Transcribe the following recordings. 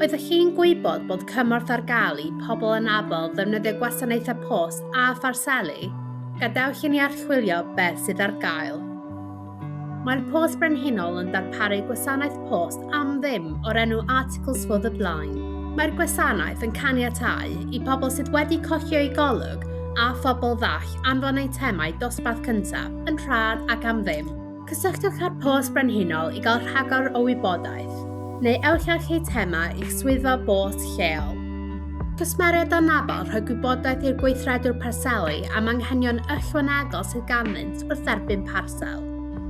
Oeddech chi'n gwybod bod cymorth ar gael i pobl yn abel ddefnyddio gwasanaethau post a pharselu? Gadewch i ni archwilio beth sydd ar gael. Mae'r post brenhinol yn darparu gwasanaeth post am ddim o'r enw Articles for the Blind. Mae'r gwasanaeth yn caniatáu i pobl sydd wedi colli o'i golwg a phobl ddall anfon eitemau dosbarth cyntaf yn rhad ac am ddim. Cysylltwch â'r post brenhinol i gael rhagor o wybodaeth, neu ewch â'ch eitemau i'ch swyddfa bost lleol. Cwsmeriad anabl rhoi gwybodaeth i'r gweithredwr parselu am anghenion ychwanegol sydd ganddynt wrth dderbyn parsel.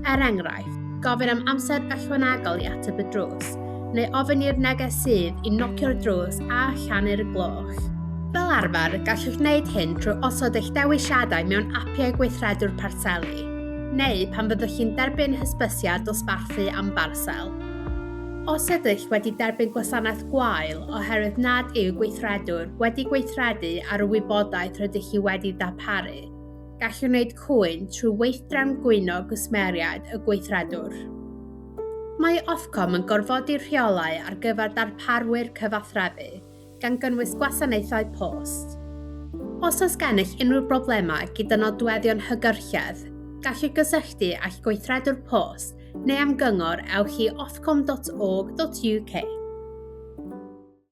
Enghraifft, gofyn am amser ychwanegol i ateb y drws, neu ofyn i'r neges sydd i nocio'r drws a llanu'r gloch. Fel arfer, gallwch wneud hyn trwy osod eich dewisiadau mewn apiau gweithredwr parselu, neu pan fyddwch chi'n derbyn hysbysiad dosbarthu am barsel. Os ydych wedi derbyn gwasanaeth gwael oherwydd nad yw gweithredwr wedi gweithredu ar y wybodaeth rydych chi wedi darparu, gallwch wneud cwyn trwy weithdrefn gwyno gwsmeriad y gweithredwr. Mae Ofcom yn gorfodi rheolau ar gyfer darparwyr cyfathrebu, gan gynnwys gwasanaethau post. Os oes gennych unrhyw broblemau gyda nodweddion hygyrchedd, gallwch gysylltu â'ch gweithredwr post neu am gyngor ewch i ofcom.org.uk.